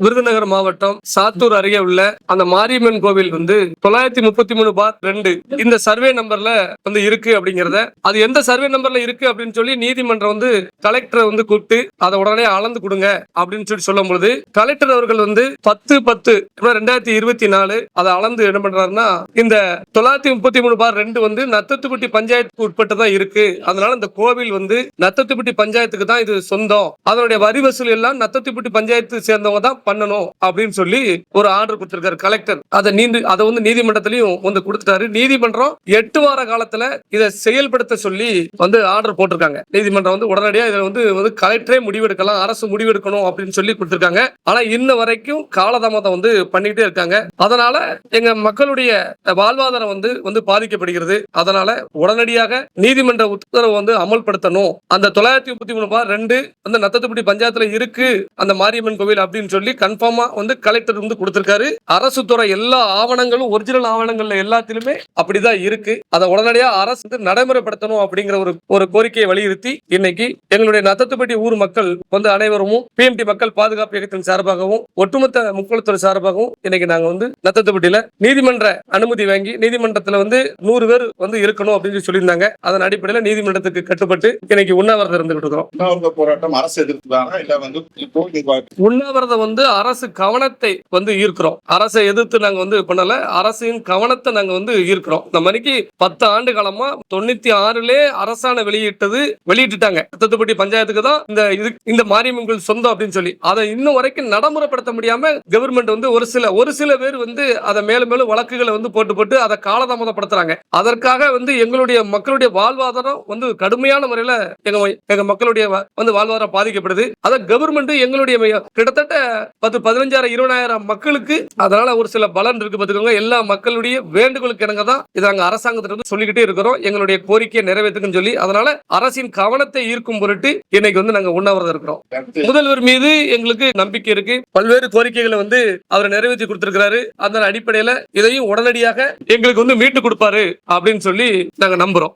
விருதுநகர் மாவட்டம் சாத்தூர் அருகே உள்ள அந்த மாரியம்மன் கோவில் வந்து 933/2 இந்த சர்வே நம்பர்ல வந்து இருக்கு அப்படிங்கறத, அது எந்த சர்வே நம்பர்ல இருக்கு அப்படின்னு சொல்லி நீதிமன்றம் வந்து கலெக்டரை வந்து கூப்பிட்டு அதை உடனே அளந்து கொடுங்க அப்படின்னு சொல்லி சொல்லும் பொழுது, கலெக்டர் அவர்கள் வந்து 10/10/2024 அதை அளந்து என்ன பண்றாருன்னா, இந்த 933/2 வந்து நத்தத்துப்பட்டி பஞ்சாயத்துக்கு உட்பட்டுதான் இருக்கு. அதனால இந்த கோவில் வந்து நத்தத்துப்பட்டி பஞ்சாயத்துக்கு தான் இது சொந்தம். அதனுடைய வரி வசூல் எல்லாம் நத்தத்துப்பட்டி பஞ்சாயத்து சேர்ந்தவங்க தான் பண்ணணும் அப்படின்னு சொல்லி ஒரு ஆர்டர் கொடுத்திருக்காரு கலெக்டர். அதை வந்து நீதிமன்றத்திலையும் வந்து கொடுத்துட்டாரு. நீதிமன்றம் 8 வார காலத்துல இதை செயல்படுத்த சொல்லி வந்து ஆர்டர் போட்டிருக்காங்க. நீதிமன்றம் வந்து உடனடியாக இதை வந்து கலெக்டரே முடிவெடுக்கலாம், அரசு முடிவெடுக்கணும் அப்படின்னு சொல்லி கொடுத்திருக்காங்க. ஆனா இன்ன வரைக்கும் காலதாமதம் வந்து பண்ணிக்கிட்டே இருக்காங்க. அதனால எங்க மக்களுடைய வாழ்வாதாரம் வந்து பாதிக்கப்படுகிறது. அதனால உடனடியாக நீதிமன்ற உத்தரவு வந்து அமல்படுத்தணும். அந்த 933/2 வந்து நத்தத்துப்பட்டி பஞ்சாயத்துல இருக்கு அந்த மாரியம்மன் கோவில் அப்படின்னு சொல்லி கன்ஃபார்மா வந்து கலெக்டர் வந்து கொடுத்திருக்காரு. அரசு துறை எல்லா ஆவணங்களும் ஒரிஜினல் ஆவணங்கள்ல எல்லாத்திலுமே அப்படிதான் இருக்கு. அதை உடனடியாக அரசு நடைமுறைப்படுத்தணும் அப்படிங்கிற ஒரு கோரிக்கையை வலியுறுத்தி இன்னைக்கு எங்களுடைய நத்தத்துப்பட்டி ஊர் மக்கள் வந்து அனைவரும் பிஎம்டி மக்கள் பாதுகாப்பு இயக்கத்தின் சார்பாகவும் ஒட்டுமொத்த முக்குளத்துறை சார்பாகவும் இன்னைக்கு நாங்க வந்து நத்தத்துப்பட்டியில நீதிமன்ற அனுமதி வாங்கி நீதிமன்றத்துல வந்து 100 பேர் வந்து இருக்கணும் அப்படின்னு சொல்லியிருந்தாங்க. அதன் அடிப்படையில் நீதிமன்றத்துக்கு கட்டுப்பட்டு இன்னைக்கு உண்ணாவிரதம் இருந்துகிட்டு இருக்கிறோம். போராட்டம் அரசு எதிர்த்து இல்ல வந்து உண்ணாவிரதம் வந்து அரசு கவனத்தை வந்து ஈர்க்கிறோம். அரசை எதிர்த்து நாங்க வந்து பண்ணல, அரசின் கவனத்தை நாங்க வந்து ஈர்க்கிறோம். இந்த மாதிரிக்கு 10 ஆண்டு காலமா 96 அரசாணை வெளியிட்டுட்டாங்க. நத்தத்துப்பட்டி பஞ்சாயத்துக்கு தான் இந்த மாரியம்மன் சொந்தம் அப்படின்னு சொல்லி அதை இன்னும் வரைக்கும் நடைமுறைப்படுத்த முடியாம கவர்மெண்ட் வந்து ஒரு சில பேர் வந்து அதை மேலும் மேலும் வழக்குகளை வந்து போட்டு அதை காலதாமதப்படுத்துறாங்க. அதற்காக வந்து எங்களுடைய மக்களுடைய வாழ்வாதாரம் வந்து கடுமையான முறையில எங்க மக்களுடைய வந்து வாழ்வாதாரம் பாதிக்கப்படுது. அதை கவர்மெண்ட் எங்களுடைய கிட்டத்தட்ட 10-15,000-20,000 மக்களுக்கு அதனால ஒரு சில பலன் இருக்கு பாத்துக்கோங்க. எல்லா மக்களுடைய வேண்டுகோளுக்கு இணங்க தான் இதை நாங்க அரசாங்கத்திலிருந்து சொல்லிக்கிட்டே இருக்கிறோம். எங்களுடைய கோரிக்கையை நிறைவேற்றுக்குன்னு சொல்லி அதனால அரசின் கவனத்தை ஈர்க்கும் பொருட்டு இன்னைக்கு வந்து நாங்க உண்ணாவிரதம் இருக்கிறோம். முதல்வர் மீது எங்களுக்கு நம்பிக்கை இருக்கு. பல்வேறு கோரிக்கைகளை வந்து அவர் நிறைவேற்றி கொடுத்திருக்கிறாரு. அதன் அடிப்படையில இதையும் உடனடியாக எங்களுக்கு வந்து மீட்டு கொடுப்பாரு அப்படின்னு சொல்லி நாங்க நம்புறோம்.